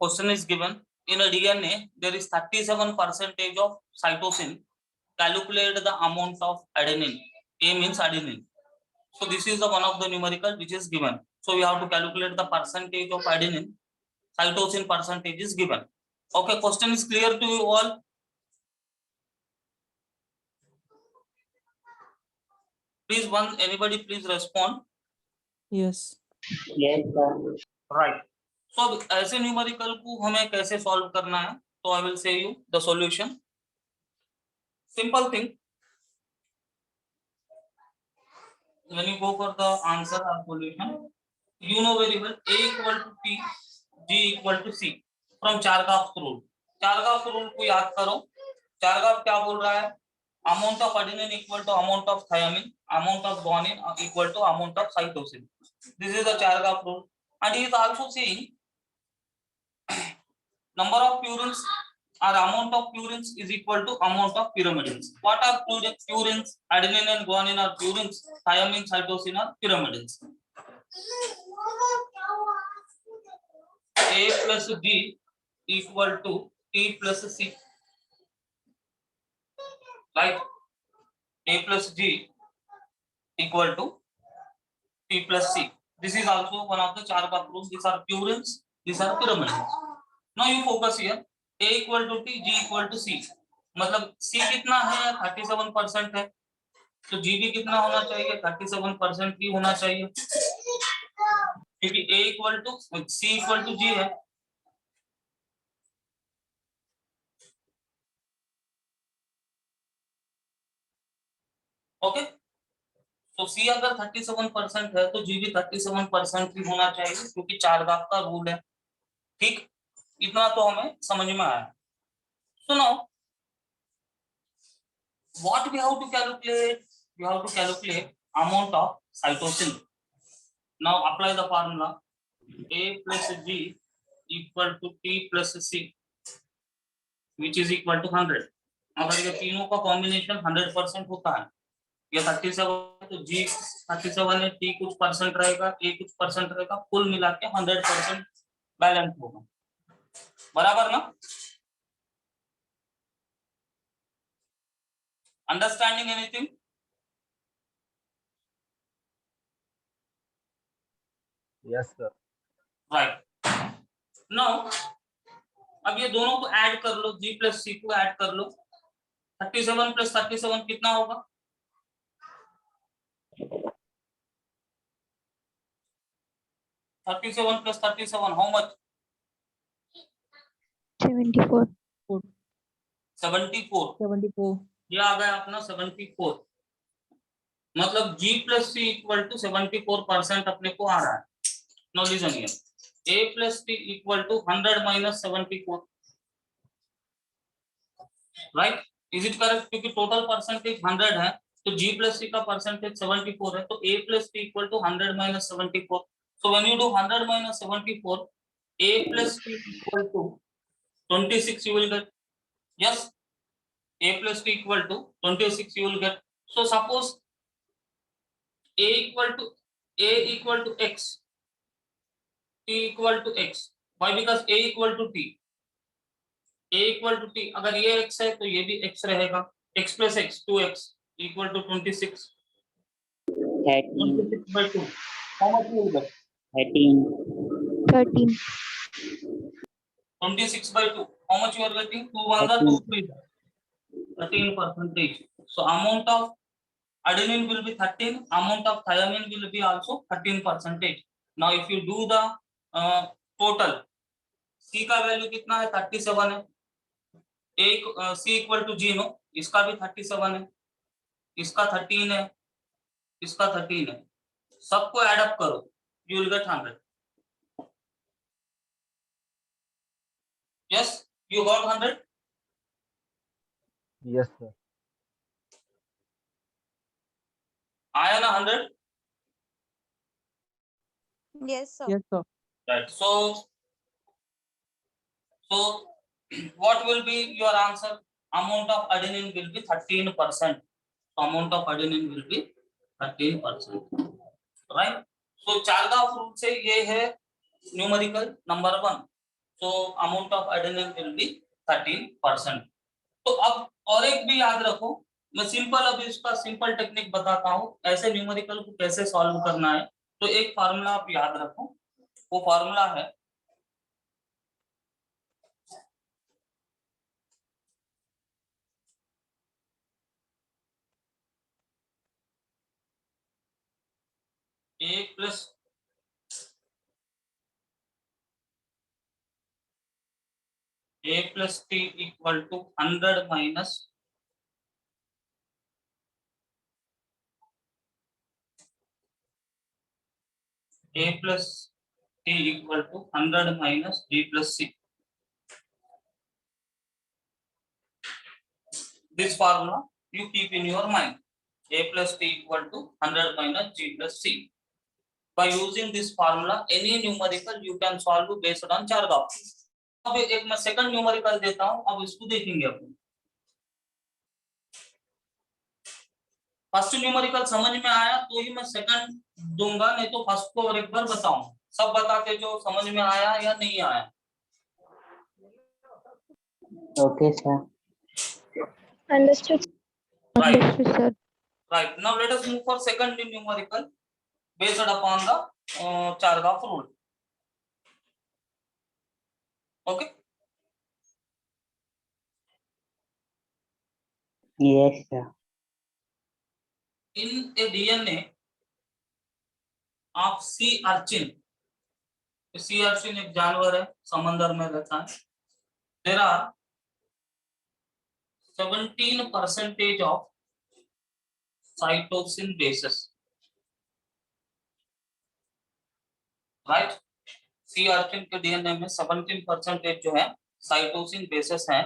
question is given in a DNA there is 37% of cytosine. Calculate the amount of adenine. A means adenine. So this is the one of the numerical which is given. So we have to calculate the percentage of adenine. Cytosine percentage is given. Okay, question is clear to you all? Please anybody please respond. Yes. Yes, sir. Right. So ऐसे numerical को हमें कैसे solve करना है, तो I will say you the solution. Simple thing. When you go for the answer or solution, you know very well A equal to T, G equal to C from Chargaff's rule. Chargaff's rule को याद करो. Chargaff क्या बोल रहा है? Amount of adenine equal to amount of thymine, amount of guanine equal to amount of cytosine. This is the Chargaff rule, and he is also saying number of purines or amount of purines is equal to amount of pyrimidines. What are purines? Adenine and guanine are purines. Thymine, cytosine are pyrimidines. A plus G equal to T plus C. Right? A plus G equal to T plus C. This is also one of the Chargaff rules. These are purines. These are pyrimidines. Now you focus here. A equal to T, G equal to C. मतलब C कितना है? 37% है. तो G भी कितना होना चाहिए? 37% ही होना चाहिए. क्योंकि A equal to C equal to G है. ओके. तो C अगर 37% है तो G भी 37% ही होना चाहिए, क्योंकि चारगाफ का रूल है. ठीक, इतना तो हमें समझ में आया. So now what we have to calculate? We have to calculate amount of cytosine. Now apply the formula. A plus G equal to T plus C, which is equal to 100. अगर ये तीनों का कॉम्बिनेशन 100% होता है, ये 37 तो G 37 है, T कुछ परसेंट रहेगा, A कुछ परसेंट रहेगा, कुल मिला के 100% बैलेंस होगा. बराबर ना? Understanding anything? Yes, sir. Right. Now अब ये दोनों को ऐड कर लो, G प्लस C को ऐड कर लो. 37 प्लस 37 कितना होगा? 37 plus 37, how much? 74. 74. ये आ गया अपना 74. मतलब G plus C equal to 74% अपने को आ रहा है. Now listen here. A plus T equal to 100 minus 74. Right? Is it correct? क्योंकि टोटल परसेंटेज 100 है, तो G plus C का परसेंटेज 74 है, तो A plus T equal to 100 minus 74. So when you do 100 minus 74, A plus T equal to 26 you will get. Yes, A plus T equal to 26 you will get. So suppose A equal to X, T equal to X. Why? Because A equal to T. A equal to T. अगर ये X है तो ये भी X रहेगा. X plus X 2X equal to 26. 26 by 2. How much you will get? 13. 26 by 2. How much you are getting? 2 1 are 2 3. 13%. So amount of adenine will be 13. Amount of thymine will be also 13%. Now if you do the total, C का value कितना है? 37 है. C equal to G no, इसका भी 37 है, इसका 13 है, इसका 13 है. सबको ऐड अप करो, you will get 100. Yes, you got 100. Yes, sir. आया ना 100? Yes, sir. Yes, sir. Right. So what will be your answer? Amount of adenine will be 13%. Amount of adenine will be 13%. Right. So Chargaff rule से ये है numerical number 1. so amount of adenine will be 13%. तो अब और एक भी याद रखो, मैं सिंपल अभी इसका सिंपल टेक्निक बताता हूँ ऐसे न्यूमेरिकल को कैसे सॉल्व करना है। तो एक फार्मूला आप याद रखो, वो फार्मूला है A plus T equal to 100 minus A plus T equal to 100 minus G plus C. This formula you keep in your mind. A plus T equal to 100 minus G plus C. By using this formula, any numerical you can solve based on Chargaff. अब एक मैं second numerical देता हूं, अब इसको देखेंगे अपन। First numerical समझ में आया तो ही मैं सेकंड दूंगा, नहीं तो फर्स्ट को और एक बार बताऊं। सब बता के जो समझ में आया या नहीं आया। Okay, sir. Understood. Right. Understood, sir. Right. Now let us move for second numerical based upon the Chargaff rule. Okay. Yes, sir. In a DNA of sea urchin, sea urchin एक जानवर है, समंदर में रहता है। There are 17% of cytosine bases. Right? Sea urchin के DNA में 17% जो है cytosine bases है।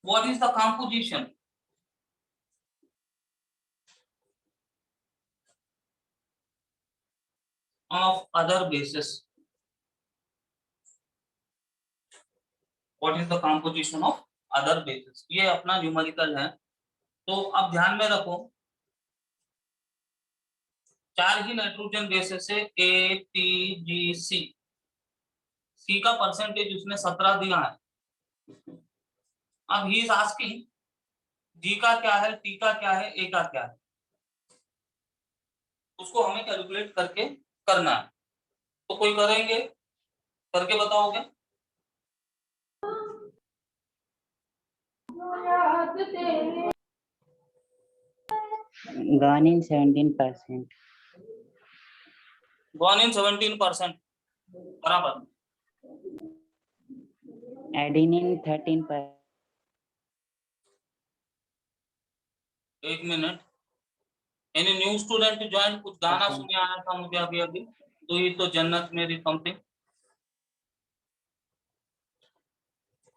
What is the composition? Of other bases? What is the composition of other bases? ये अपना न्यूमेरिकल है। तो अब ध्यान में रखो, 4 ही नाइट्रोजन बेसेस है, A, T, G, C। C का परसेंटेज उसने 17 दिया है। अब ही इज आस्किंग G का क्या है, T का क्या है, A का क्या है, उसको हमें कैलकुलेट करके करना है। तो कोई करेंगे, करके बताओगे? Gone in 17%. Gone in 17%, बराबर। Adenine 13%. एक minute, any new student join? कुछ गाना सुने आया था मुझे अभी अभी, तो ये तो जन्नत मेरी समथिंग,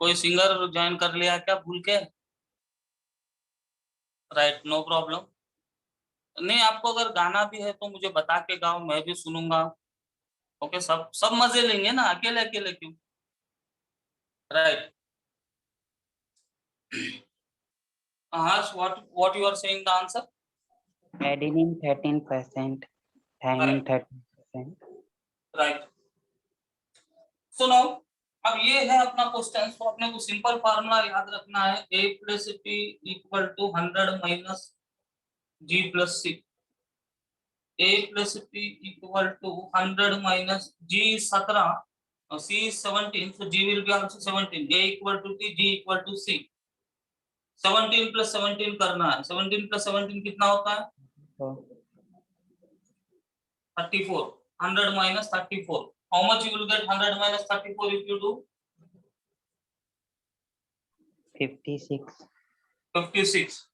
कोई सिंगर ज्वाइन कर लिया क्या भूल के? Right, no problem. नहीं, आपको अगर गाना भी है तो मुझे बता के गाओ, मैं भी सुनूंगा। ओके, सब मजे लेंगे ना, अकेले अकेले क्यों? Right. what you are saying the answer? Adenine 13%. Thymine 13%. Right. So now अब ये है अपना क्वेश्चन। तो अपने को सिंपल फार्मूला याद रखना है, A plus T equal to 100 minus G plus C। A plus T equal to 100 minus G 17 और C 17, so G will be also 17। A equal to T, G equal to C। 17 plus 17 करना है। 17 plus 17 कितना होता है? So, 34। 100 minus 34, how much you will get? 100 minus 34 if you do? 56. 56।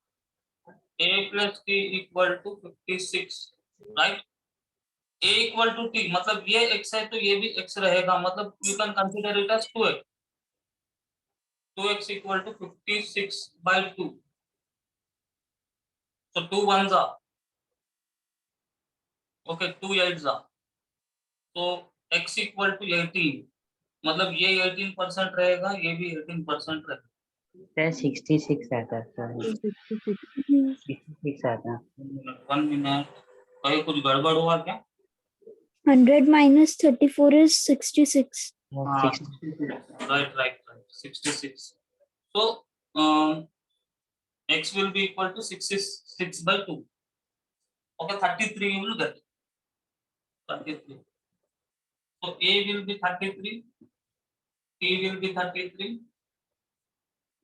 A plus T equal to 56, right? A equal to T मतलब ये x है तो ये भी x रहेगा, मतलब you can consider it as 2x। 2x equal to 56 by 2, so 2 ones are okay, 2 8s are, so x equal to 18, मतलब ये 18% रहेगा, ये भी 18% रहेगा। Sir, 66 आता है। 66 आता है। 1 मिनट, कहीं कुछ गड़बड़ हुआ क्या? 100 minus 34 is 66. 66. Right. 66. So x will be equal to 66 by 2. Okay, 33 you will get. 33. So A will be 33, T will be 33,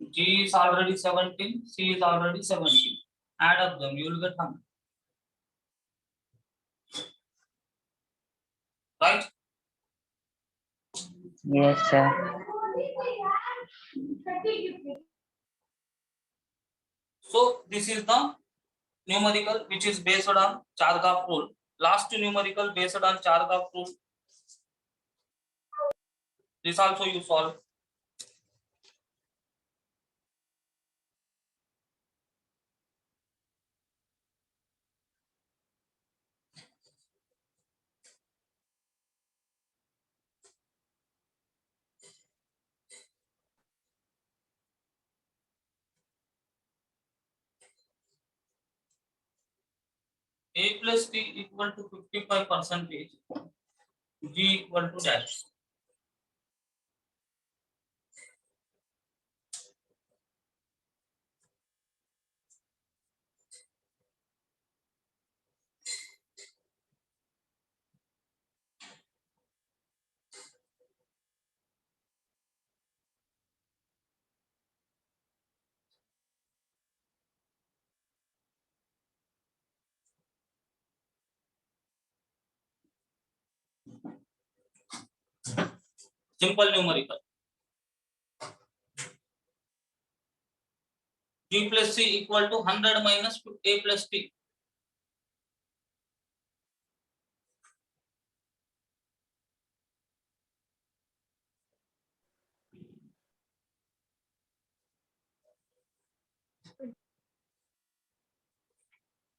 G is already 17, C is already 17. Add up them, you will get 100. Right? Yes, sir. So this is the numerical which is based on Chargaff rule. Last numerical based on Chargaff rule. This also you solve. A plus T equal to 55%, G equal to dash. Simple numerical. G plus C equal to 100 minus A plus T.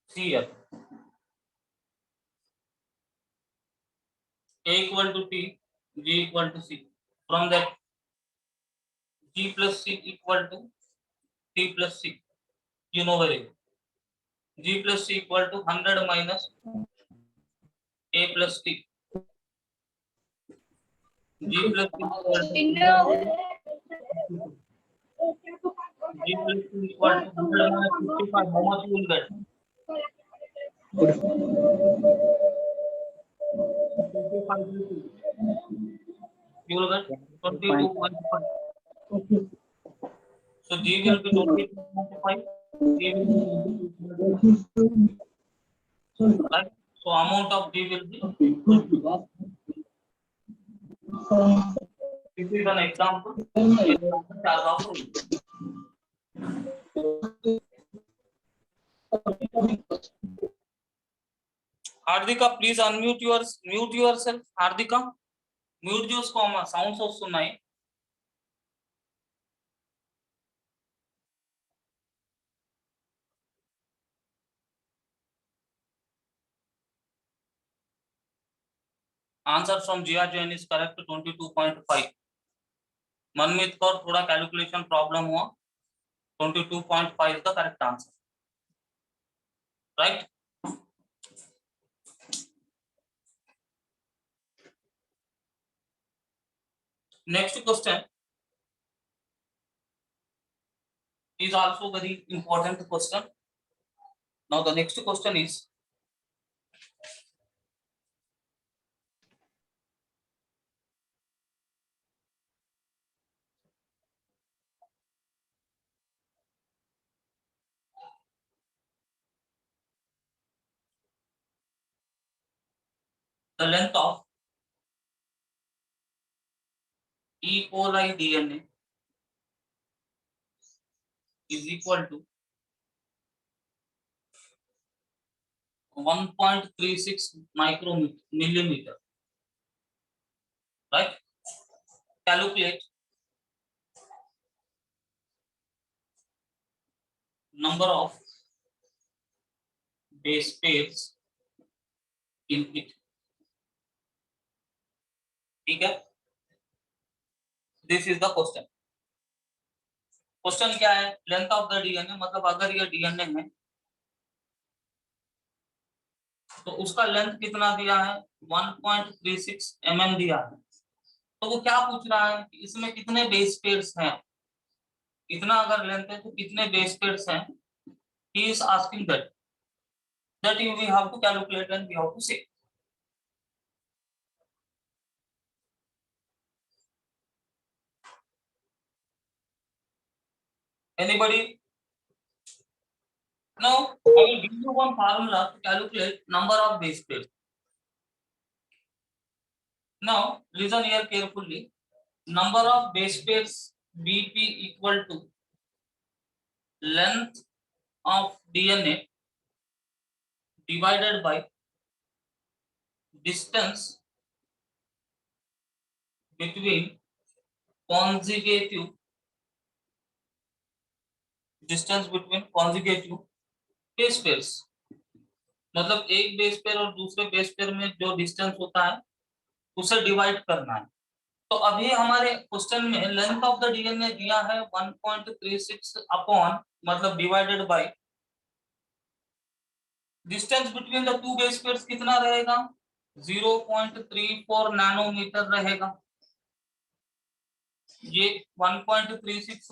C here. A equal to T, G equal to C. From that, G plus C equal to T plus C. You know very well. G plus C equal to 100 minus A plus T. G plus C equal to G plus C equal to 100 minus 55. How much you will get? 55. You will get 22.5. So G will be 22.5. T will be 22.5. Right? So amount of G will be. This is an example. Hardika, please unmute yourself. Hardika, mute చేసుకోమా sounds వస్తున్నాయి. Answer from GR Jain is correct 22.5. Manmeet Kaur थोड़ा calculation problem हुआ. 22.5 is the correct answer. Right? Next question is also very important question. Now the next question is the length of E. coli DNA is equal to 1.36 micromillimeter. Right? Calculate number of base pairs in it. ठीक है? This is the question. Question क्या है? Length of the DNA, मतलब अगर ये DNA है तो उसका लेंथ कितना दिया है? 1.36 mm दिया है. तो वो क्या पूछ रहा है कि इसमें कितने बेस पेयर्स हैं, इतना अगर लेंथ है तो कितने बेस पेयर्स हैं, he is asking that you we have to calculate and we have to say. Anybody? Now I will give you one formula to calculate number of base pairs. Now listen here carefully. Number of base pairs BP equal to length of DNA divided by distance between conjugative base pairs. मतलब एक base pair और दूसरे base pair में जो distance होता है उसे divide करना है। तो अभी हमारे क्वेश्चन में लेंथ ऑफ द डीएनए दिया है 1.36 अपॉन मतलब divided by distance between the two base pairs कितना रहेगा 0.34 नैनोमीटर रहेगा। ये 1.36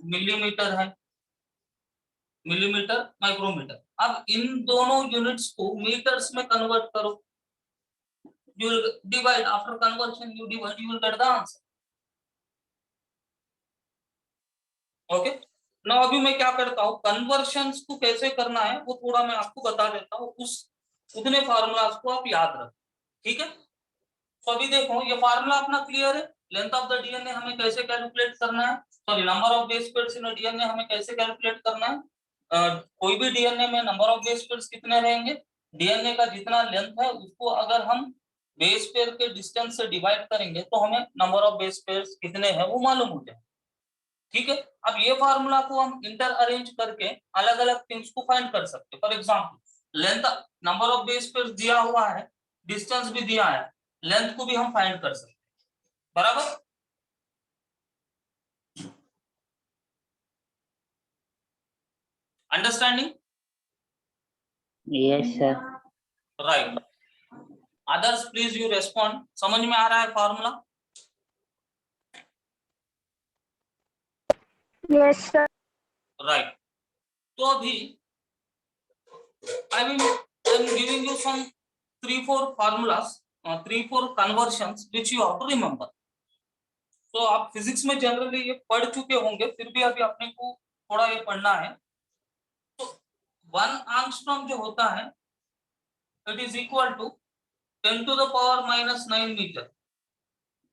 मिलीमीटर है, मिलीमीटर माइक्रोमीटर। अब इन दोनों यूनिट्स को मीटर्स में कन्वर्ट करो, you will divide, after conversion you divide, you will get the answer. Okay, now अभी मैं क्या करता हूँ, कन्वर्शंस को कैसे करना है वो थोड़ा मैं आपको बता देता हूँ, उतने फार्मूलाज को आप याद रखें, ठीक है। तो अभी देखो ये फार्मूला अपना क्लियर है, लेंथ ऑफ द डीएनए हमें कैसे कैलकुलेट करना है, sorry number of base pairs in DNA हमें कैसे कैलकुलेट करना है। कोई भी डीएनए में नंबर ऑफ बेस पेयर्स कितने रहेंगे, डीएनए का जितना लेंथ है उसको अगर हम बेस पेयर के डिस्टेंस से डिवाइड करेंगे तो हमें नंबर ऑफ बेस पेयर्स कितने हैं वो मालूम हो जाए, ठीक है। अब ये फार्मूला को हम इंटर अरेंज करके अलग अलग थिंग्स को फाइंड कर सकते हैं। For example length, number of base pairs दिया हुआ है, डिस्टेंस भी दिया है, लेंथ को भी हम फाइंड कर सकते हैं, बराबर। Understanding? Yes, sir. Right. Others please you respond, समझ में आ रहा है फार्मूला? Yes, sir. राइट। तो अभी I am giving you some 3-4 formulas, 3-4 conversions which you have to remember. तो आप फिजिक्स में जनरली ये पढ़ चुके होंगे, फिर भी अभी अपने को थोड़ा ये पढ़ना है। तो 1 एंगस्ट्रॉम जो होता है it is equal to 10 to the power minus 9 metre.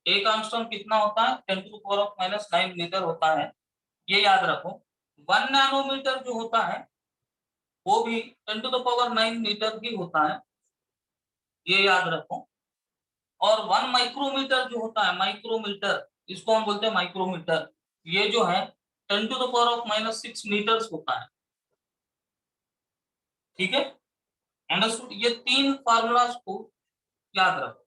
एक एंगस्ट्रॉम कितना होता है, 10 to the power minus 9 metre होता है, ये याद रखो। 1 नैनोमीटर जो होता है वो भी 10 to the power 9 मीटर ही होता है, ये याद रखो। और 1 माइक्रोमीटर जो होता है, माइक्रोमीटर इसको हम बोलते हैं माइक्रोमीटर, ये जो है 10 to the power minus 6 metres होता है, ठीक है। अंडरस्टूड? ये तीन फार्मूलाज को याद रखो।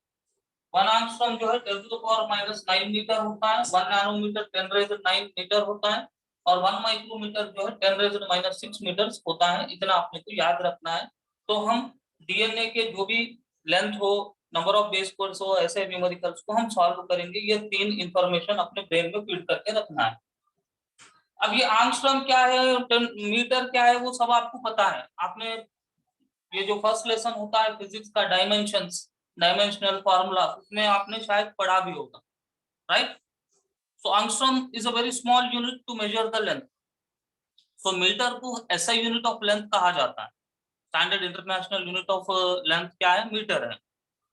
1 एंगस्ट्रॉम जो है 10 to the power minus 9 metre होता है, 1 नैनोमीटर 10 raised 9 मीटर होता है, और 1 माइक्रोमीटर जो है 10 raised minus 6 मीटर्स होता है। इतना आपने को याद रखना है। तो हम डीएनए के जो भी लेंथ हो, नंबर ऑफ बेस पेयर्स हो, ऐसे न्यूमेरिकल्स को हम सॉल्व करेंगे। ये तीन इंफॉर्मेशन अपने ब्रेन में फीड करके रखना है। अब ये एंगस्ट्रॉम क्या है, मीटर क्या है, वो सब आपको पता है। आपने ये जो फर्स्ट लेसन होता है फिजिक्स का डायमेंशंस, डायमेंशनल फार्मूला, उसमें आपने शायद पढ़ा भी होगा, right. So angstrom is a very small unit to measure the length. So metre को ऐसा यूनिट ऑफ लेंथ कहा जाता है। Standard international unit of length क्या है, मीटर है।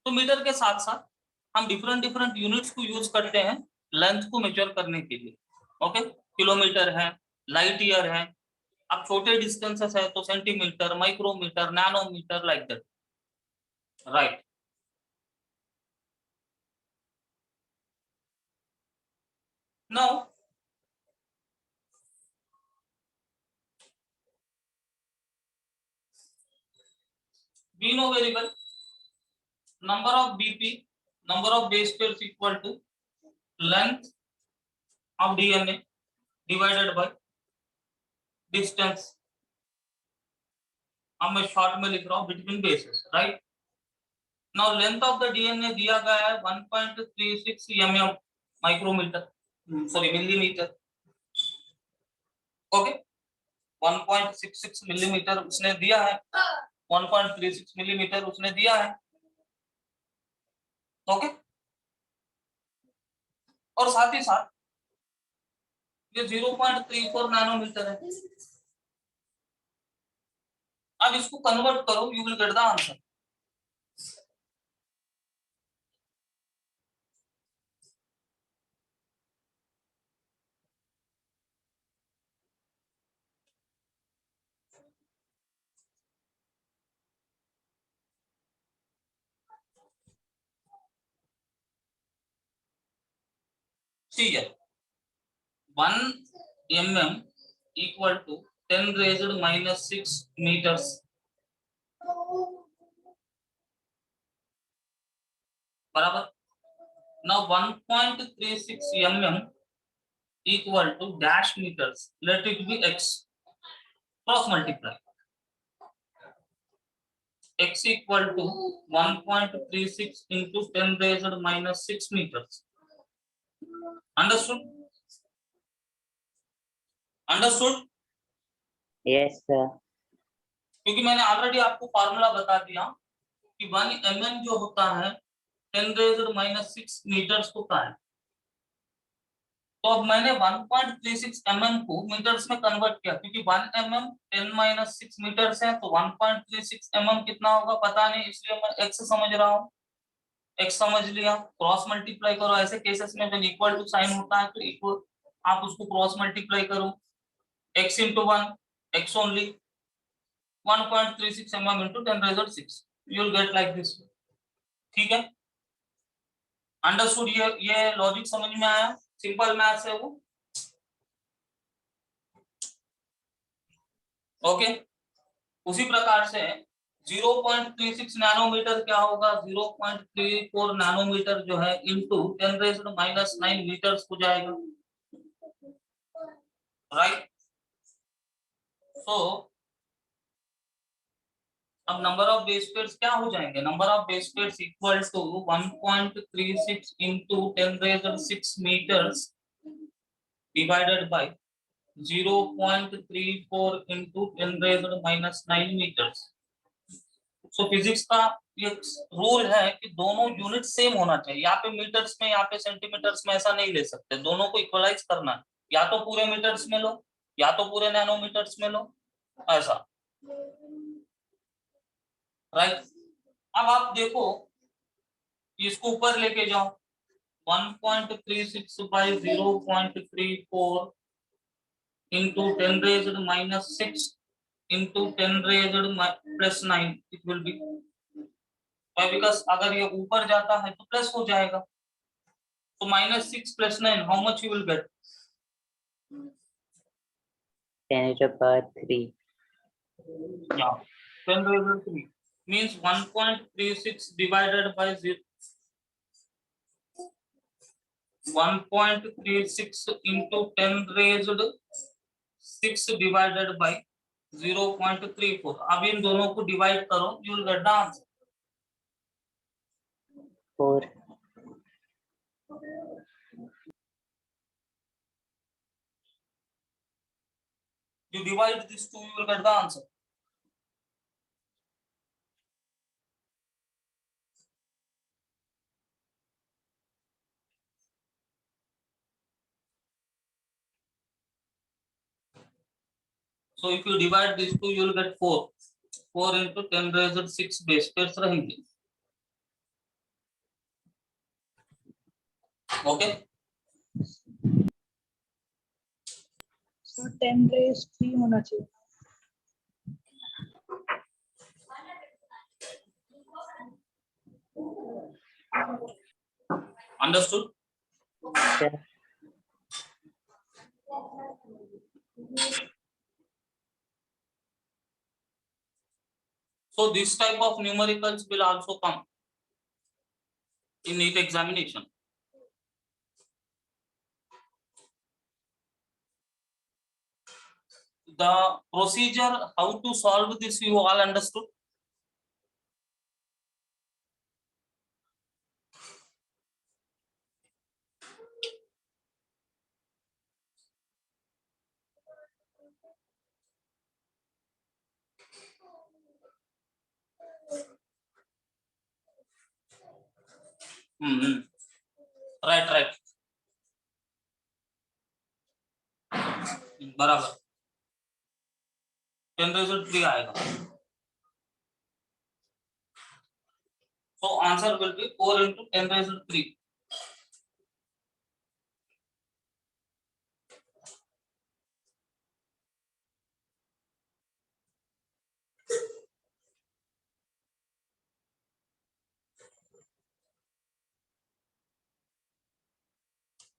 तो मीटर के साथ साथ हम डिफरेंट डिफरेंट यूनिट्स को यूज करते हैं लेंथ को मेजर करने के लिए। ओके, किलोमीटर है, लाइट ईयर है, अब छोटे डिस्टेंसेस है तो centimetre, micrometre, nanometre, like that, right. Now we know very well number of BP, number of base pairs equal to length of DNA divided by distance, अब मैं short में लिख रहा हूं, between bases, right. Now length of the DNA दिया गया है 1.36 mm micrometre, sorry millimetre. Okay, 1.66 millimetre उसने दिया है, 1.36 मिलीमीटर उसने दिया है। ओके, और साथ ही साथ ये 0.34 नैनोमीटर है। अब इसको कन्वर्ट करो, you will get the answer. ठीक है, 1 mm equal to 10 raised minus 6 meters। बराबर। Now 1.36 mm equal to dash meters, let it be x, cross multiply, x equal to 1.36 into 10 raised minus 6 meters। Understood? Understood? Yes, sir. क्योंकि मैंने already आपको formula बता दिया कि 1 mm जो होता है 10 raised minus 6 meters होता है। तो अब मैंने 1.36 mm को मीटर्स में कन्वर्ट किया, क्योंकि 1 mm 10 minus 6 मीटर्स है, तो 1.36 mm कितना होगा पता नहीं, इसलिए मैं x समझ रहा हूँ। x समझ लिया, क्रॉस मल्टीप्लाई करो। ऐसे केसेस में जब इक्वल टू साइन होता है तो इक्वल आप उसको क्रॉस मल्टीप्लाई करो, x into 1 x only, 1.36 mm into 10 raised 6, you will get like this। ठीक है, अंडरस्टूड? ये लॉजिक समझ में आया? सिंपल मैथ्स है वो। ओके, उसी प्रकार से 0.36 नैनोमीटर क्या होगा, 0.34 नैनोमीटर जो है इनटू 10 raised minus 9 मीटर्स हो जाएगा, राइट। सो अब नंबर ऑफ बेस पेयर्स क्या हो जाएंगे, number of base pairs equal to 1.36 into 10 raised 6 meters divided by 0.34 into 10 raised minus 9 meters। So physics का ये रूल है कि दोनों यूनिट सेम होना चाहिए। यहाँ पे मीटर्स में, यहाँ पे सेंटीमीटर्स में ऐसा नहीं ले सकते, दोनों को इक्वलाइज करना है। या तो पूरे मीटर्स में लो या तो पूरे नैनोमीटर्स में लो, ऐसा, राइट। अब आप देखो, इसको ऊपर लेके जाओ, 1.36 by 0.34 into 10 raised minus 6 into 10 raised plus 9, it will be, because अगर ये ऊपर जाता है तो प्लस हो जाएगा, तो -6 + 9, how much you will gate? 10 to the power 3. Yeah, 10 raised to 3 means 1.36 divided by 0, 1.36 into 10 raised 6 divided by 0.34। अब इन दोनों को डिवाइड करो, you will get the answer. 4. You divide these two, you will get the answer। So if you divide these two, you will get 4। 4 into 10 raised 6 base pairs रहेंगे। Okay, So 10 raised 3 होना चाहिए। Understood? Sir. So this type of numericals will also come in NEET examination। The procedure how to solve this you all understood? Right right, बराबर, 10⁻³ आएगा। So answer will be 4 into 10⁻³.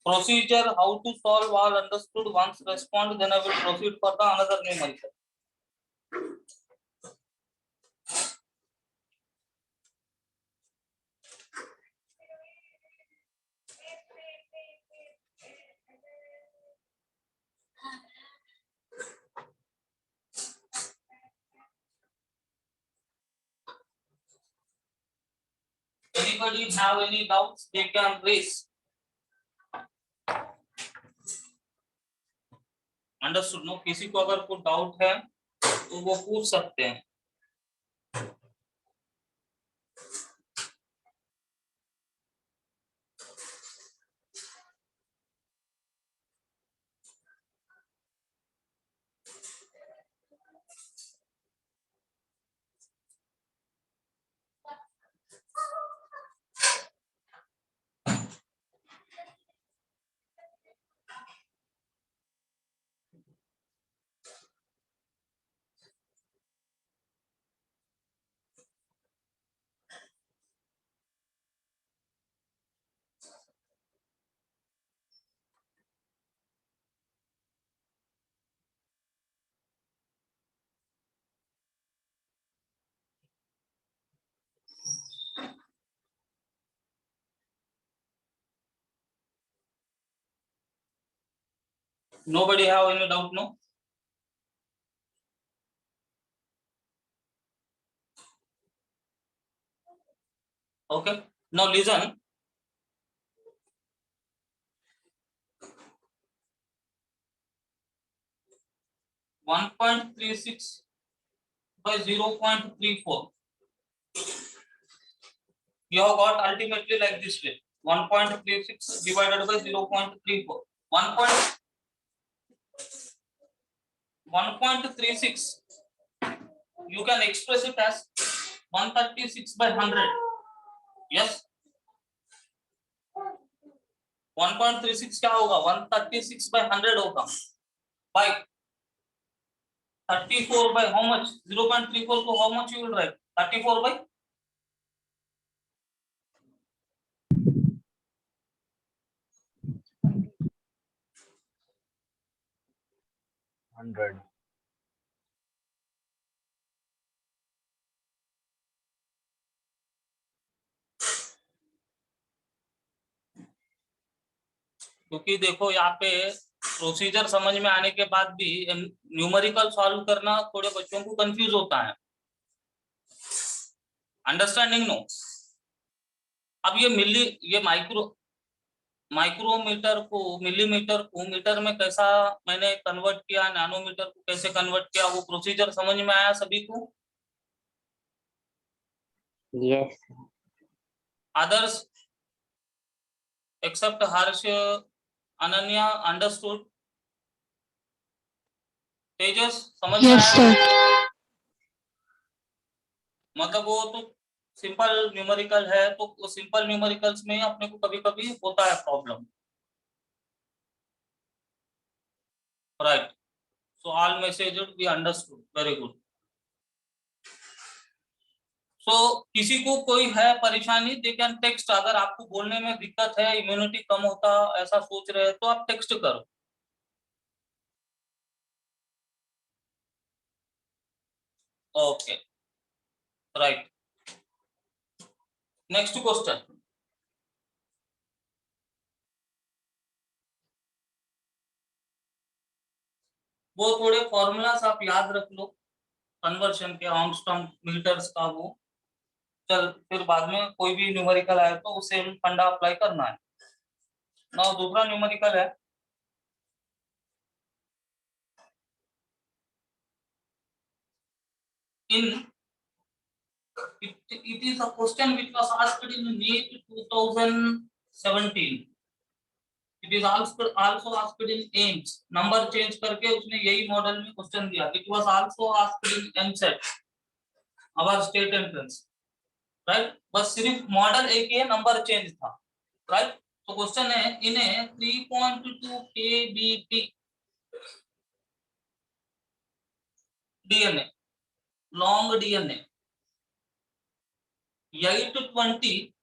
Procedure how to solve all understood. Once respond, then I will proceed for the another numerical. Anybody have any doubts? They can raise. Understood no? किसी को अगर कोई doubt है तो वो पूछ सकते हैं। Nobody have any doubt? No. Okay. Now listen. (1.36 by 0.34). You have got ultimately like this way: 1.36 divided by 0.34. 1.36. You can express it as 136 by 100. Yes. 1.36 क्या होगा? 136 by 100 होगा. By 34 by how much? 0.34 को how much you will write? 34 by 100. क्योंकि देखो यहाँ पे procedure समझ में आने के बाद भी न्यूमेरिकल सॉल्व करना थोड़े बच्चों को कंफ्यूज होता है। Understanding no? अब ये माइक्रोमीटर को मिलीमीटर को मीटर में कैसा मैंने कन्वर्ट किया, नैनोमीटर को कैसे कन्वर्ट किया, वो प्रोसीजर समझ में आया सभी को? Yes. अदर्स एक्सेप्ट हर्ष, अनन्या अंडरस्टूड? तेजस समझ में आया? मतलब वो तो सिंपल न्यूमेरिकल है, तो सिंपल न्यूमेरिकल्स में अपने को कभी कभी होता है problem, right? So all message be understood, very good. So किसी को कोई है परेशानी, दे कैन टेक्स्ट। अगर आपको बोलने में दिक्कत है, इम्यूनिटी कम होता ऐसा सोच रहे हैं तो आप टेक्स्ट करो। Okay, right. Next question. वो थोड़े फॉर्मूलास आप याद रख लो कन्वर्शन के, आर्मस्ट्रांग मीटर्स का वो। चल फिर बाद में कोई भी न्यूमेरिकल आए तो उसे फंडा अप्लाई करना है। ना दूसरा न्यूमेरिकल है, इन It is a question which was asked in NEET 2017. It is also asked in AIMS. Number change करके उसने यही मॉडल में क्वेश्चन दिया. It was also asked in MSET, our state entrance, right? बस सिर्फ मॉडल एक ही है, नंबर चेंज था, right? तो क्वेश्चन है इन्हें 3.2 kbp DNA, long DNA, 820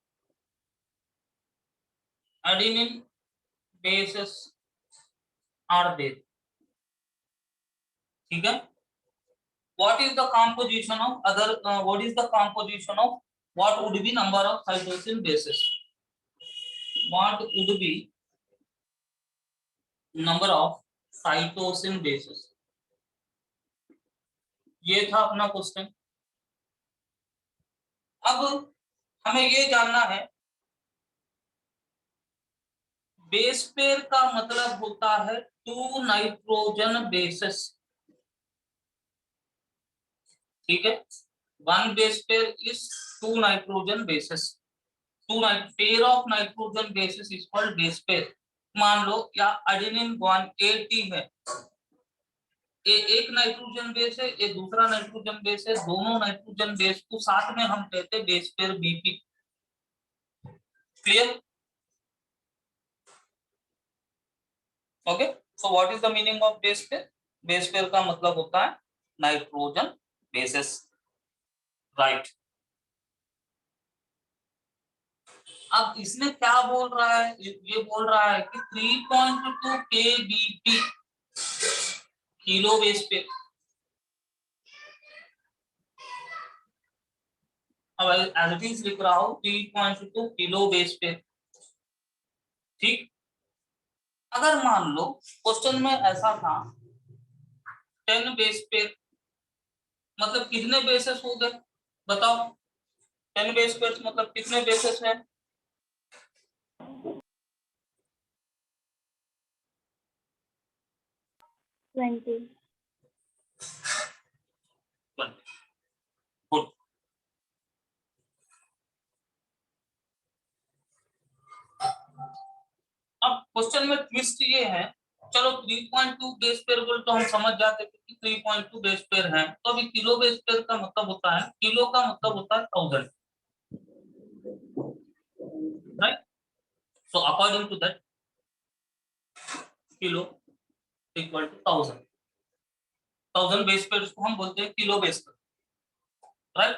adenine bases are there. ठीक है. What is the composition of other? What is the composition of? What would be number of cytosine bases? What would be number of cytosine bases? ये था अपना question. अब हमें ये जानना है बेस पेयर का मतलब होता है 2 नाइट्रोजन बेसेस. ठीक है. 1 base pair is 2 nitrogen bases. 2 pair of nitrogen bases is called base pair. मान लो या एडेनिन बॉन्ड AT है, ये एक नाइट्रोजन बेस है, ये दूसरा नाइट्रोजन बेस है, दोनों नाइट्रोजन बेस को साथ में हम कहते हैं base pair BP. Clear? Okay. So what is the meaning of base pair? Base pair का मतलब होता है नाइट्रोजन बेसेस, राइट? अब इसमें क्या बोल रहा है? ये बोल रहा है कि 3.2 kbp किलो बेस पेयर. अब एज इट इज लिख रहा हूं 3.2 किलो बेस पेयर. ठीक. अगर मान लो क्वेश्चन में ऐसा था 10 बेस पेयर, मतलब कितने बेसेस हो गए बताओ? 10 बेस पेयर मतलब कितने बेसेस है? 20. गुड. अब क्वेश्चन में ट्विस्ट ये है, चलो 3.2 बेस पेयर बोल तो हम समझ जाते कि 3.2 बेस पेयर है. तो अभी किलो बेस पेयर का मतलब होता है, किलो का मतलब होता है 1000, right? So according to that kilo equal to 1000. 1000 base pair को हम बोलते हैं kilo base pair, right?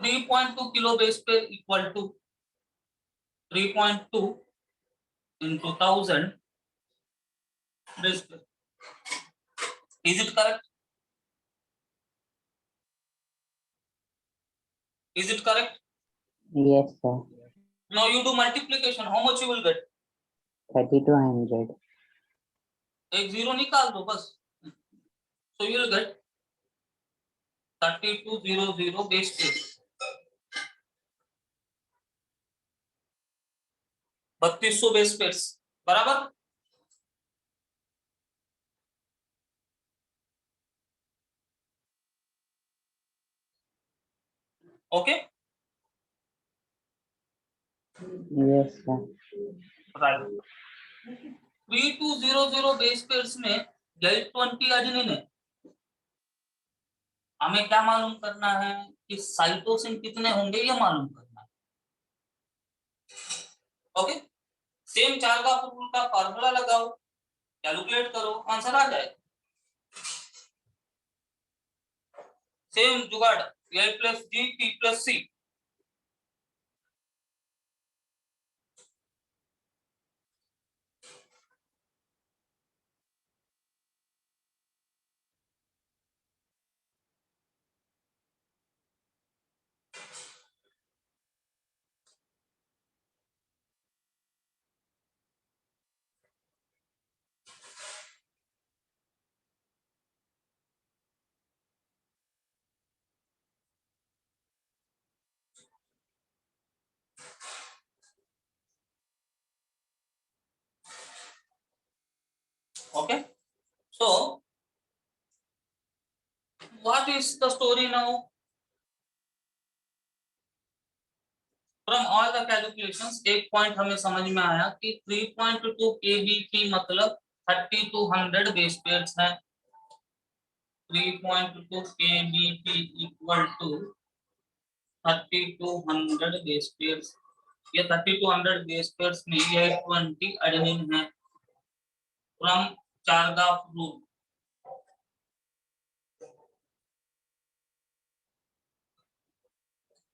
3.2 kilo base pair equal to 3.2 into 1000 base pair. Is it correct? Is it correct? Yes, sir. Now you do multiplication. How much you will get? 3200. एक zero निकाल दो बस. So you will get 3200 base pair. 3200 base pairs बराबर. Okay. Yes, sir. Right. 3200 base pairs में 820 adenine है. हमें क्या मालूम करना है कि साइटोसिन कितने होंगे, ये मालूम करना है. ओके. सेम चार्गाफ रूल का फार्मूला लगाओ, कैलकुलेट करो, आंसर आ जाए. सेम जुगाड़, A plus G P plus C. Okay. So what is the story now? From all the calculations एक पॉइंट हमें समझ में आया कि 3.2 kbp मतलब 3200 बेस पेयर्स है। 3.2 kbp equal to 3200 base pairs. ये 3200 बेस पेयर्स में ये 20 एडेनिन है from Chargaff rule.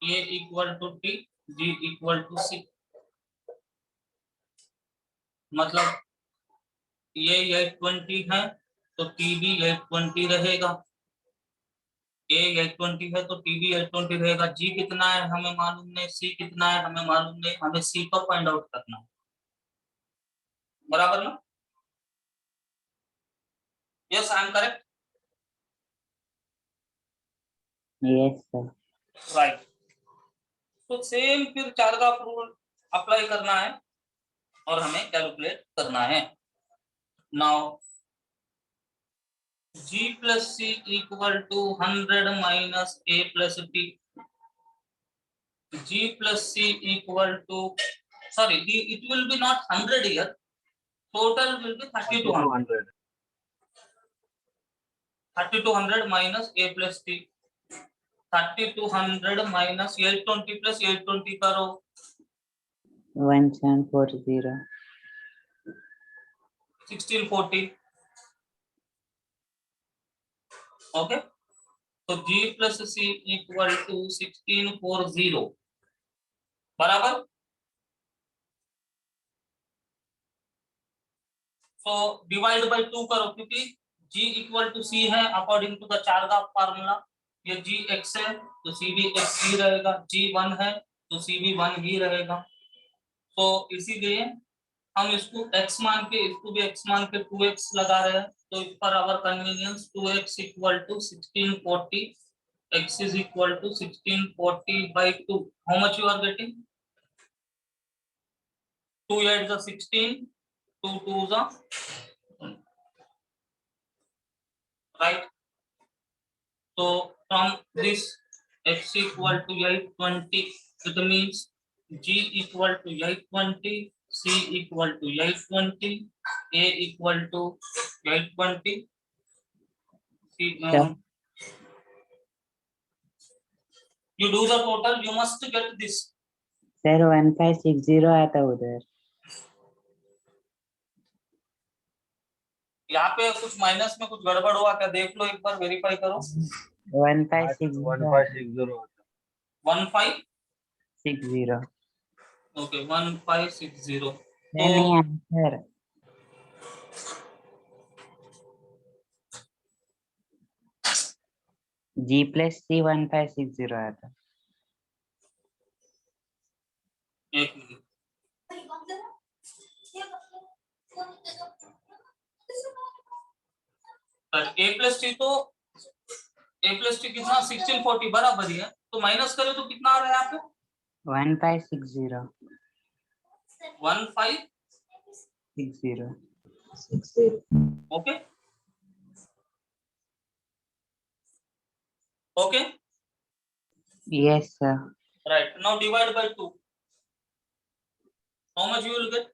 A equal to T, G equal to C, मतलब ये 20 है तो T भी 20 रहेगा। A 20 है तो T भी 20 रहेगा। G कितना है हमें मालूम नहीं, C कितना है हमें मालूम नहीं, हमें C को फाइंड आउट करना है, बराबर ना? Yes I am correct, Yes, sir. Right. तो सेम फिर चारगाफ रूल अप्लाई करना है और हमें कैलकुलेट करना है। Now G plus C equal to 100 minus A plus T. G plus C equal to, sorry, it will be not 100 here. Total will be 3200. 3200 minus A plus T. 3200 minus 820 plus 820 करो 1740. 1640. Okay. So G plus C equal to 1640. बराबर। So divide by 2 करो क्योंकि G equal to C है according to the Chargaff formula. ये G x है तो C भी x ही रहेगा, G 1 है तो C भी 1 ही रहेगा। तो इसीलिए हम इसको x मान के इसको भी x मान के 2x लगा रहे हैं। तो इस पर our convenience 2x equal to 1640, x is equal to 1640 by 2। How much you are getting? 2 8 is 16, 2 2 is right. So from this x equal to 820, it means G equal to 820, C equal to 820, A equal to 820. See, Sure. you do the total, you must get this. Sir, 1560 आता उधर। यहाँ पे कुछ minus में कुछ गड़बड़ हुआ क्या देख लो, एक बार वेरीफाई करो। 1560 1560 1560, 60। ओके 1560। नहीं आंसर G plus C 1560 आता। एक मिनट, ए प्लस टी तो ए प्लस टी कितना 1640 बराबर ही है, तो माइनस करो तो कितना आ रहा है यहाँ पे 1560 1560। 60। Okay okay Yes, sir. Right. Now divide by 2, how much you will gate?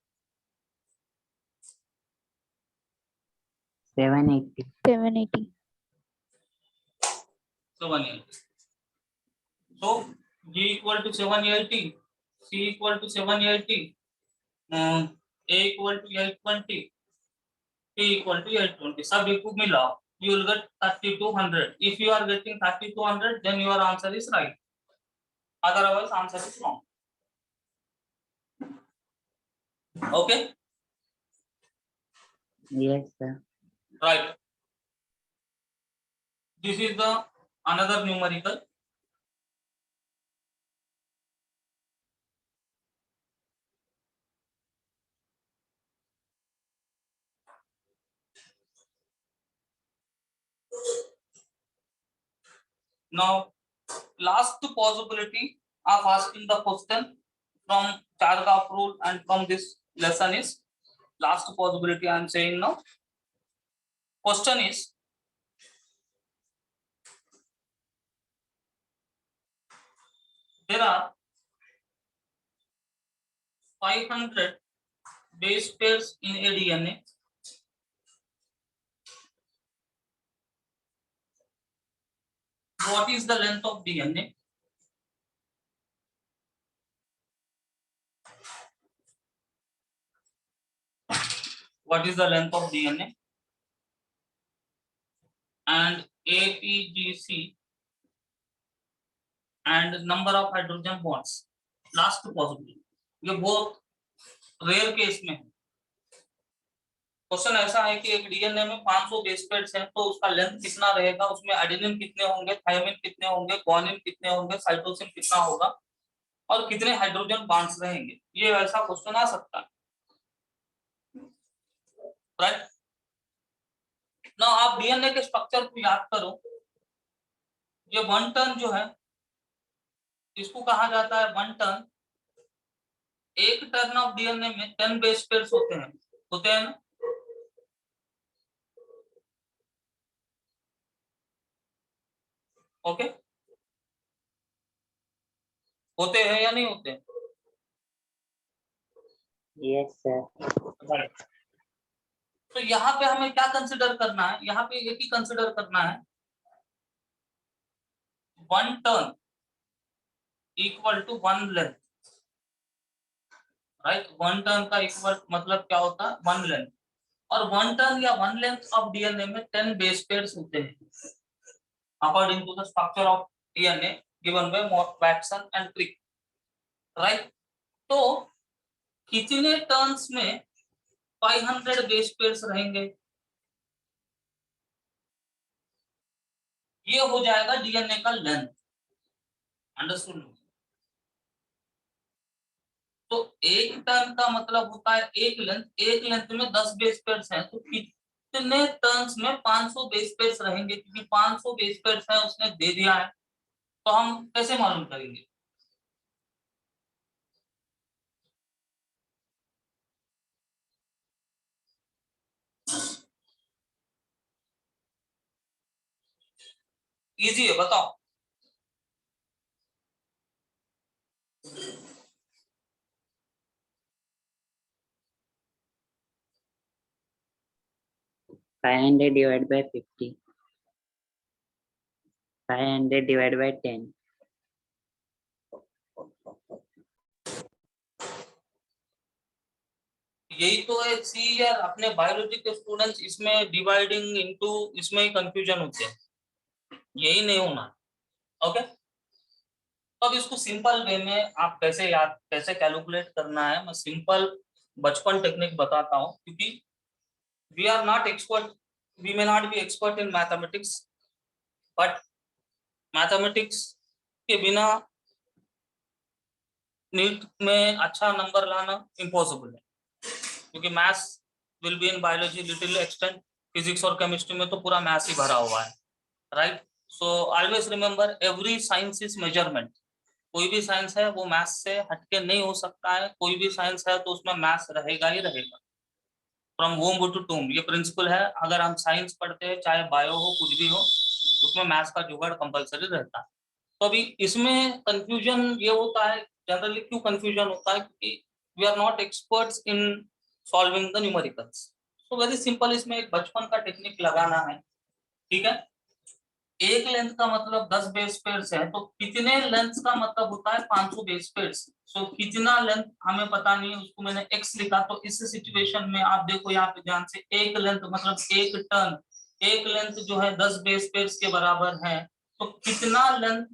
780. 780. 780. So G equal to 780, C equal to 780, A equal to 820, T equal to 820. सब एक को मिला, you will get 3200. If you are getting 3200, then your answer is right. Otherwise, answer is wrong. Okay, Yes, sir. right. This is the another numerical. Now, last possibility of asking the question from Chargaff rule and from this lesson is last possibility I am saying now. Question is, there are 500 base pairs in a DNA. What is the length of DNA? What is the length of DNA? And ATGC and number of hydrogen bonds. Last possibility. ये बहुत rare case में है। Question ऐसा है कि एक DNA में 500 base pairs हैं, तो उसका लेंथ कितना रहेगा, उसमें एडेनिन कितने होंगे, थायमिन कितने होंगे, ग्वानिन कितने होंगे, साइटोसिन कितना होगा और कितने हाइड्रोजन बॉन्ड्स रहेंगे। ये ऐसा क्वेश्चन आ सकता है, राइट। ना आप डीएनए के स्ट्रक्चर को याद करो। ये 1 टन जो है, इसको कहा जाता है 1 टन। एक टन ऑफ डीएनए में 10 बेस पेयर्स होते हैं ना? ओके, होते हैं या नहीं होते? Yes, sir. तो यहाँ पे हमें क्या कंसिडर करना है? यहाँ पे एक ही कंसिडर करना है, 1 turn equal to 1 length, right. 1 turn का इक्वल मतलब क्या होता है? 1 लेंथ। और 1 टन या 1 लेंथ ऑफ डीएनए में 10 बेस पेयर्स होते हैं according to the structure of DNA given by Watson and Crick, right. तो कितने टर्न्स में 500 बेस पेयर्स रहेंगे? ये हो जाएगा डीएनए का लेंथ। अंडरस्टूड? तो एक टर्न का मतलब होता है एक लेंथ में 10 बेस पेयर्स हैं, तो कितने टर्न्स में 500 बेस पेयर्स रहेंगे? क्योंकि 500 बेस पेयर्स है उसने दे दिया है, तो हम कैसे मालूम करेंगे? इजी है, बताओ। 500 divided by 50. 500 divided by 10. यही तो है। सी यार, अपने बायोलॉजी के स्टूडेंट्स इसमें डिवाइडिंग इनटू इसमें ही कंफ्यूजन होते हैं, यही नहीं होना। ओके, तो अब इसको सिंपल वे में आप कैसे कैलकुलेट करना है, मैं सिंपल बचपन टेक्निक बताता हूँ। क्योंकि we are not expert, we may not be expert in mathematics, but mathematics के बिना नीट में अच्छा नंबर लाना इम्पॉसिबल है, क्योंकि maths will be in biology little extent, physics और केमिस्ट्री में तो पूरा मैथ्स ही भरा हुआ है, right. So always remember, every science is measurement. कोई भी साइंस है वो मैथ्स से हटके नहीं हो सकता है, कोई भी साइंस है तो उसमें मैथ्स रहेगा ही रहेगा, फ्रॉम वोम टू टूम। ये प्रिंसिपल है, अगर हम साइंस पढ़ते हैं, चाहे बायो हो कुछ भी हो, उसमें मैथ्स का जुगाड़ कंपलसरी रहता है। तो अभी इसमें कंफ्यूजन ये होता है, जनरली क्यों कंफ्यूजन होता है? क्योंकि we are not experts in solving the numericals. तो वेरी सिंपल, इसमें एक बचपन का टेक्निक लगाना है, ठीक है। एक लेंथ का मतलब 10 बेस पेयर्स है, तो कितने लेंथ का मतलब होता है 500 बेस पेयर्स। सो कितना लेंथ हमें पता नहीं है, उसको मैंने x लिखा। तो इस सिचुएशन में आप देखो यहाँ पे ध्यान से, एक लेंथ मतलब एक टर्न, एक लेंथ जो है 10 बेस पेयर्स के बराबर है। तो कितना लेंथ,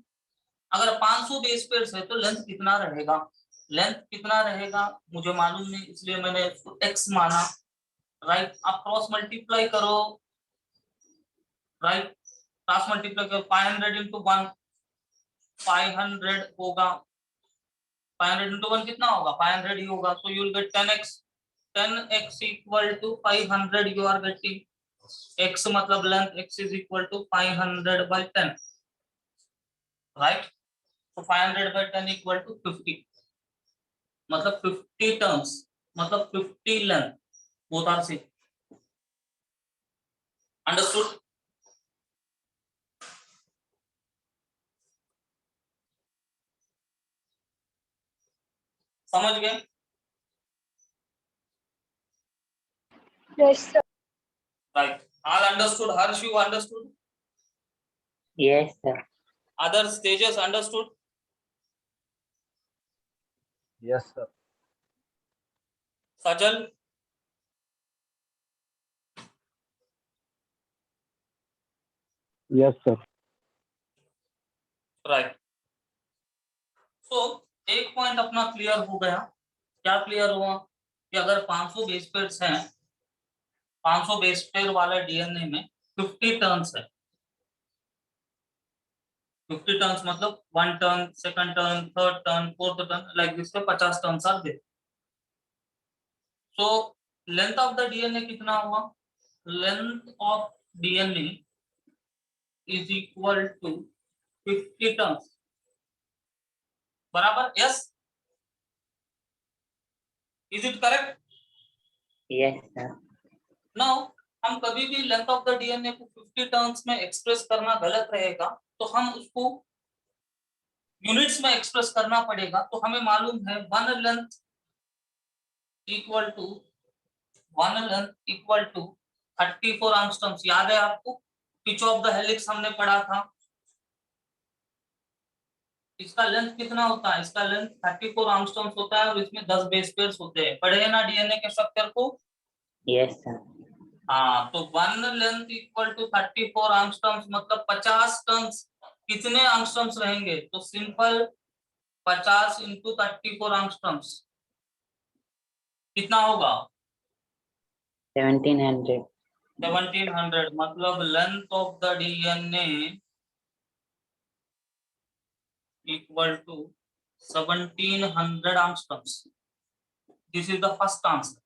अगर 500 बेस पेयर्स है तो लेंथ कितना रहेगा? लेंथ कितना रहेगा मुझे मालूम नहीं, इसलिए मैंने इसको x माना, राइट। आप क्रॉस मल्टीप्लाई करो, राइट, क्रॉस मल्टीप्लाई करो, 500 इंटू 1 500 होगा, 500 इंटू 1 कितना होगा? 500 ही होगा। तो you will get 10x, 10x equal to 500 you are getting. x मतलब लेंथ, x is equal to 500 by 10, right. तो 500 बाय 10 इक्वल टू 50, मतलब 50 टर्म्स, मतलब 50 length, both are same. Understood? समझ गए? Yes, sir. Right. All understood? Harsh, you understood? Yes, sir. Other stages understood? Yes, sir. Sajal? Yes, sir. Right. So एक point अपना clear हो गया। क्या clear हुआ कि अगर 500 बेस पेयर्स हैं, 500 बेस पेयर वाला डीएनए में 50 टर्न्स है। 50 टर्न्स मतलब 1 turn, second turn, third turn, fourth turn, like this पे 50 turns are there. So length of the DNA कितना हुआ? Length of DNA is equal to 50 turns, बराबर? Yes, is it correct? Yes, sir. Now हम कभी भी length of the DNA को 50 terms में express करना गलत रहेगा, तो हम उसको यूनिट्स में एक्सप्रेस करना पड़ेगा। तो हमें मालूम है one length equal to 34 angstroms. याद है आपको? पिच ऑफ द हेलिक्स हमने पढ़ा था। इसका लेंथ कितना होता है? इसका लेंथ 34 एंगस्ट्रॉम्स होता है और इसमें 10 बेस पेयर्स होते हैं। पढ़े हैं ना डीएनए के स्ट्रक्चर को? Yes, sir. हाँ, तो one length equal to 34 angstroms मतलब 50 टर्न्स। कितने एंगस्ट्रॉम्स रहेंगे? तो सिंपल 50 इंटू 34 एंगस्ट्रॉम्स कितना होगा? 1700. 1700 मतलब length of the DNA equal to 1700 angstroms. This is the first answer.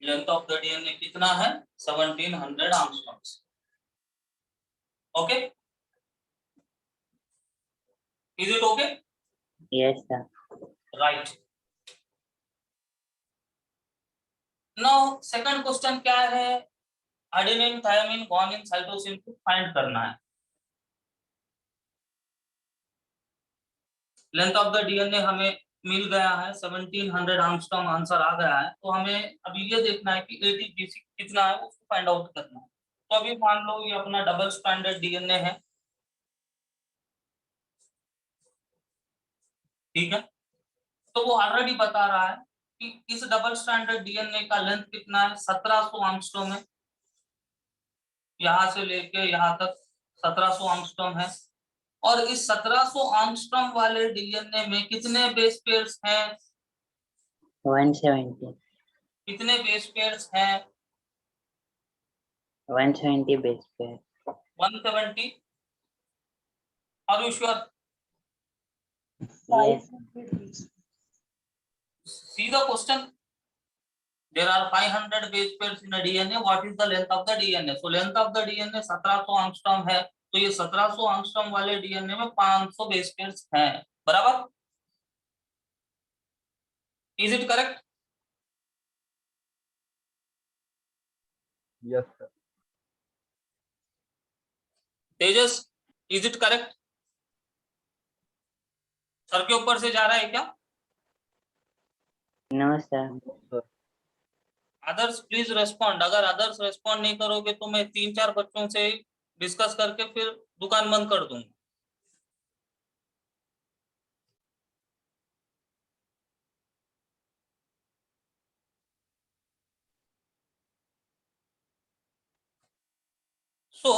Length of the DNA कितना है? 1700 angstroms. Okay, is it okay? Yes, sir. Right. Now second question क्या है? Adenine, thymine, guanine, cytosine को find करना है। Length of the DNA हमें मिल गया है 1700 एंगस्ट्रॉम, आंसर आ गया है। तो हमें अभी ये देखना है कि एटीजीसी कितना है, उसको फाइंड आउट करना है। तो अभी मान लो ये अपना डबल स्ट्रैंडेड डीएनए है, ठीक है? तो वो ऑलरेडी बता रहा है कि इस डबल स्ट्रैंडेड डीएनए का लेंथ कितना है? 1700 एंगस्ट्रॉम है। यहां से लेके यहां तक 1700 एंगस्ट्रॉम है। और इस 1700 एंगस्ट्रॉम वाले डीएनए में कितने बेस पेयर्स हैं? 170. कितने बेस पेयर्स हैं? 170 base pair. 170। Are you sure? Yes. 500. See the question. There are 500 base pairs in a DNA. What is the length of the DNA? So length of the DNA 1700 angstrom है। तो ये 1700 angstrom वाले DNA में 500 base pairs हैं, बराबर? Is it correct? Yes, sir. Tejas, is it correct? Sir के ऊपर से जा रहा है क्या? No, sir. Sir. Others please respond. अगर अदर्स रेस्पॉन्ड नहीं करोगे तो मैं 3-4 बच्चों से डिस्कस करके फिर दुकान बंद कर दूंगा। सो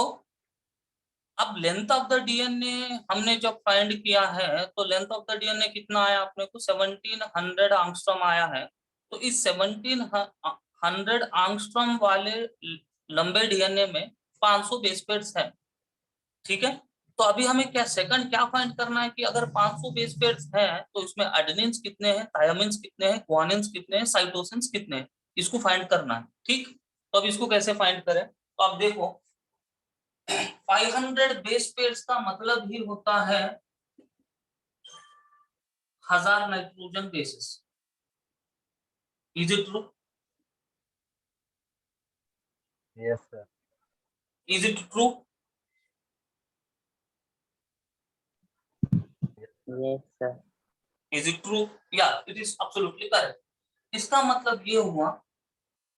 अब लेंथ ऑफ द डीएनए हमने जब फाइंड किया है तो लेंथ ऑफ द डीएनए कितना आया अपने को? 1700 एंगस्ट्रॉम आया है। तो इस 1700 एंगस्ट्रॉम वाले लंबे डीएनए में 500 बेस पेयर्स है, ठीक है? तो अभी हमें क्या सेकंड क्या फाइंड करना है कि अगर 500 बेस पेयर्स है तो इसमें एडेनिन्स कितने हैं, थायमिन्स कितने हैं, गुआनिन्स कितने हैं, साइटोसिन्स कितने हैं, इसको फाइंड करना है, ठीक? तो अब इसको कैसे फाइंड करें? तो आप देखो 500 बेस पेयर्स का मतलब ही होता है 1000 nitrogen bases. Is it true? Yes, sir. Is it true? Yes, sir. Is it true? या इट इज एब्सोल्युटली करेक्ट। इसका मतलब ये हुआ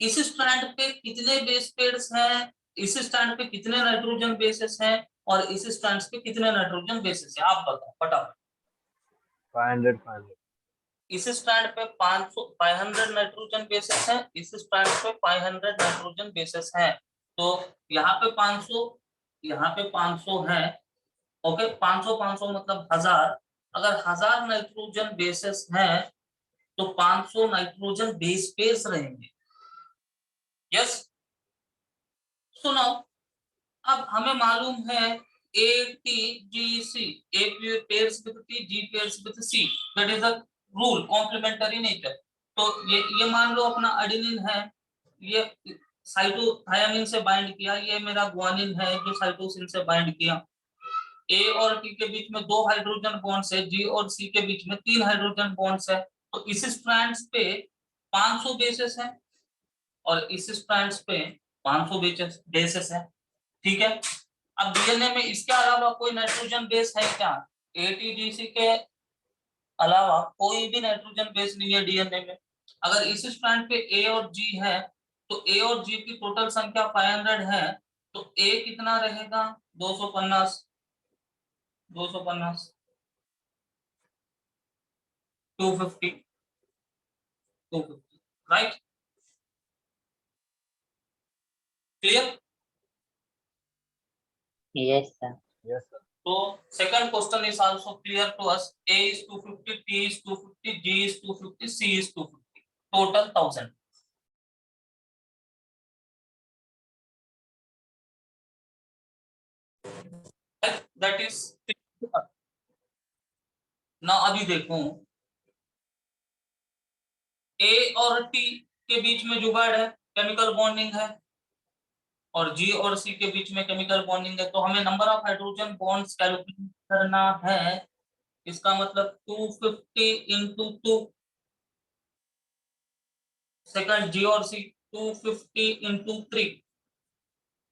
इस स्ट्रैंड पे कितने बेस पेयर्स हैं, इस स्ट्रैंड पे कितने नाइट्रोजन बेसेस हैं और इस स्ट्रैंड पे कितने नाइट्रोजन बेसेस हैं, आप बताओ फटाफट। 500 इस स्ट्रैंड पे 500 नाइट्रोजन बेसेस हैं, इस स्ट्रैंड पे 500 नाइट्रोजन बेसेस हैं। तो यहाँ पे 500, यहाँ पे 500 है। ओके, 500 500 मतलब 1000। अगर 1000 नाइट्रोजन बेसेस हैं तो 500 नाइट्रोजन बेस पेयर्स रहेंगे। यस, सुनो, अब हमें मालूम है ATGC, A pairs with T, G pairs with C, that is a rule, complementary nature। तो ये मान लो अपना एडेनिन है, ये साइटोथायमिन से बाइंड किया, ये मेरा ग्वानिन है जो साइटोसिन से बाइंड किया। A और T के बीच में 2 हाइड्रोजन बॉन्ड्स है, G और C के बीच में 3 हाइड्रोजन बॉन्ड्स है। तो इस स्ट्रैंड्स पे 500 बेसेस है और इस स्ट्रैंड्स पे 500 बेसेस है। ठीक है, अब डीएनए में इसके अलावा कोई नाइट्रोजन बेस है क्या? ATGC के अलावा कोई भी नाइट्रोजन बेस नहीं है डीएनए में। अगर इस स्ट्रैंड पे A और G है तो A और G की टोटल संख्या 500 है, तो A कितना रहेगा? 250, 250, 250, 250, right? Clear? Yes, sir. Yes, sir. So second question is also clear to us. A is 250, T is 250, G is 250, C is 250. Total 1000. That is now अभी देखो A और T के बीच में जुगाड़ है, केमिकल बॉन्डिंग है, और G और C के बीच में केमिकल बॉन्डिंग है। तो हमें number of hydrogen bonds calculate करना है। इसका मतलब 250 into 2, सेकंड G और C 250 into 3,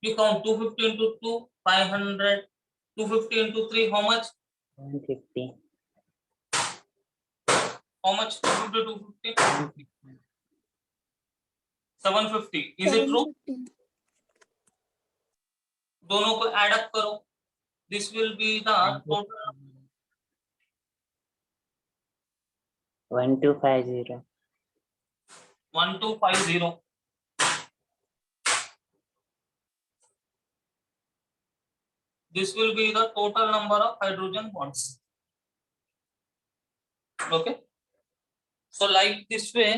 you count 250 into 2, 500, 250 into 3, how much? 150. How much? 250, 250, 750. Is it true? दोनों को ऐड अप करो, this will be the total 1250. 1250. This will be the total number of hydrogen bonds. Okay, so like this way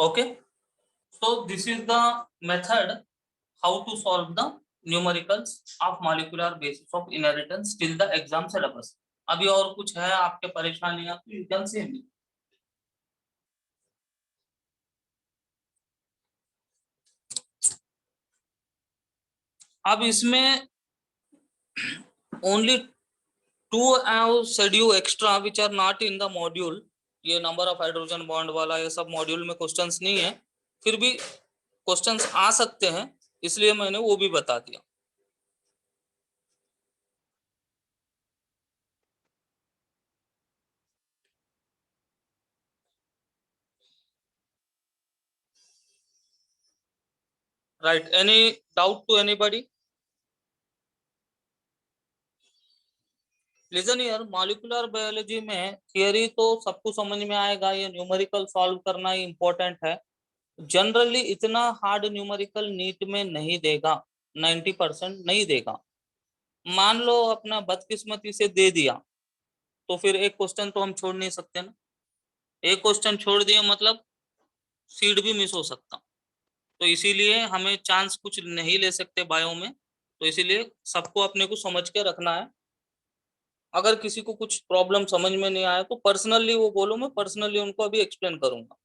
okay, so this is the method how to solve the numericals of molecular basis of inheritance till the exam syllabus. अभी और कुछ है आपके परेशानियां तो you can say me. अब इसमें only 2 schedule extra which are not in the module. ये नंबर ऑफ हाइड्रोजन बॉन्ड वाला ये सब मॉड्यूल में क्वेश्चंस नहीं है, फिर भी क्वेश्चंस आ सकते हैं, इसलिए मैंने वो भी बता दिया। Right, any doubt to anybody? Listen यार, मॉलिक्यूलर बायोलॉजी में थियरी तो सबको समझ में आएगा, ये न्यूमेरिकल सॉल्व करना ही इंपॉर्टेंट है। जनरली इतना हार्ड न्यूमेरिकल नीट में नहीं देगा, 90% नहीं देगा। मान लो अपना बदकिस्मती से दे दिया तो फिर एक क्वेश्चन तो हम छोड़ नहीं सकते ना, एक क्वेश्चन छोड़ दिया मतलब सीट भी मिस हो सकता। तो इसीलिए हमें चांस कुछ नहीं ले सकते बायो में, तो इसीलिए सबको अपने को समझ के रखना है। अगर किसी को कुछ प्रॉब्लम समझ में नहीं आया तो पर्सनली वो बोलो, मैं पर्सनली उनको अभी एक्सप्लेन करूंगा।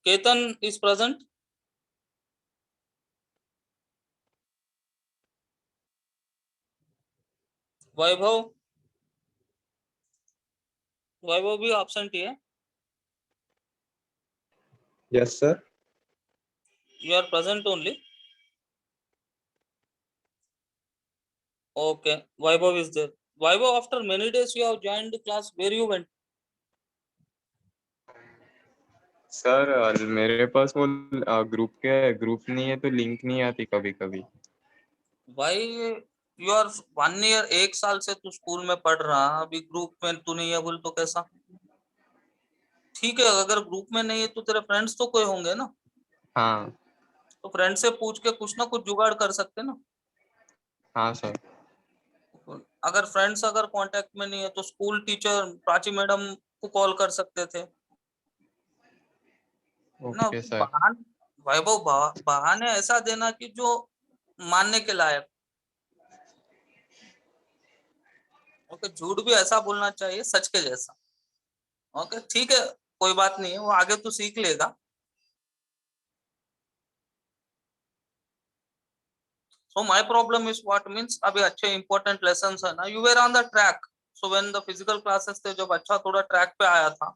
Ketan is present? वैभव? वैभव भी एब्सेंट ही है। Yes, sir. You are present only. Okay, Vaibhav is there. Vaibhav, after many days you have joined the class. Where you went? Sir मेरे पास वो ग्रुप नहीं है तो लिंक नहीं आती कभी कभी। भाई you are 1 year, 1 साल से तू स्कूल में पढ़ रहा, अभी ग्रुप में तू नहीं है बोल तो कैसा? ठीक है, अगर ग्रुप में नहीं है तो तेरे फ्रेंड्स तो कोई होंगे ना, हाँ तो फ्रेंड से पूछ के कुछ ना कुछ जुगाड़ कर सकते ना। हाँ सर। अगर फ्रेंड्स अगर कांटेक्ट में नहीं है तो स्कूल टीचर प्राची मैडम को कॉल कर सकते थे ना। Okay sir. वैभव बहाने ऐसा देना कि जो मानने के लायक। ओके, झूठ भी ऐसा बोलना चाहिए सच के जैसा। ओके ठीक है, कोई बात नहीं है, वो आगे तो सीख लेगा। So my problem is what means अभी अच्छे important lessons है ना, you were on the track. So when the physical classes थे, जब अच्छा थोड़ा ट्रैक पे आया था,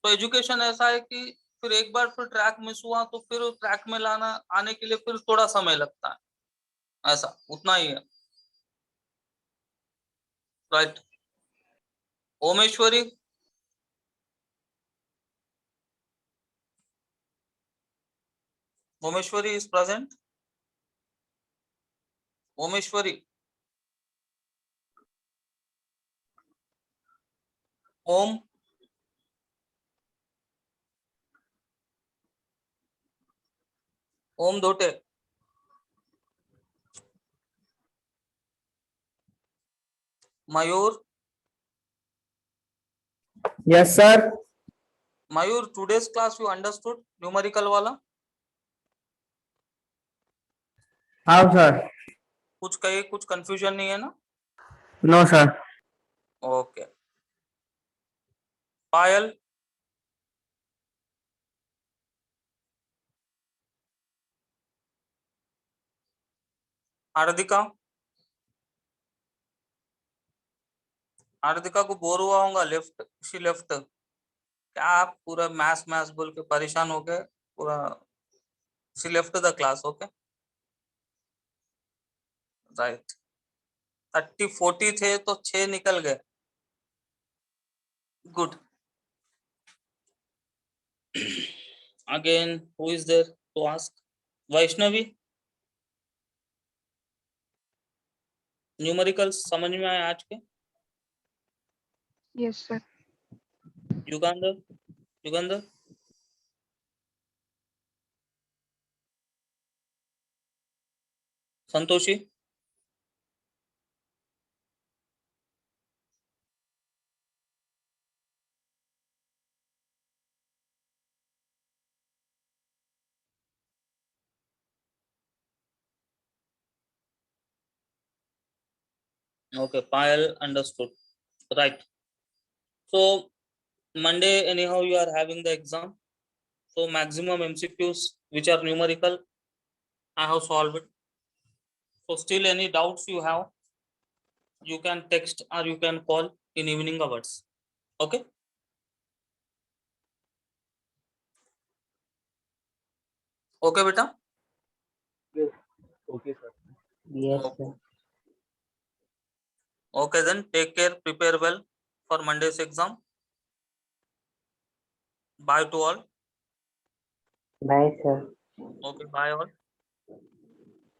तो एजुकेशन ऐसा है कि फिर एक बार फिर ट्रैक मिस हुआ तो फिर ट्रैक में लाना आने के लिए फिर थोड़ा समय लगता है, ऐसा उतना ही है। Right. Omeshwari? Omeshwari is present? Omeshwari? Om? Om Dhote? Mayur? Yes, sir. Mayur, today's class you understood numerical वाला? How, sir? कुछ कहीं कुछ कंफ्यूजन नहीं है ना? No, sir. ओके। पायल? हार्दिका? हार्दिका को बोर हुआ होगा, लेफ्ट शी लेफ्ट। क्या आप पूरा मैथ्स बोल के परेशान हो गए पूरा? She left the class. Okay right. 30-40 थे तो 6 निकल गए। Good. Again who is there to ask? Vaishnavi, numerical समझ में आए आज के? Yes, sir. Yugandhar? Yugandhar? Santoshi? Okay, Payal understood. Right. So Monday anyhow you are having the exam. So maximum MCQs which are numerical I have solved. So still any doubts you have, you can text or you can call in evening hours. Okay. Okay beta. Okay, sir. Yes, sir. Okay then take care, prepare well for Monday's exam. Bye to all. Bye, sir. Okay, bye all.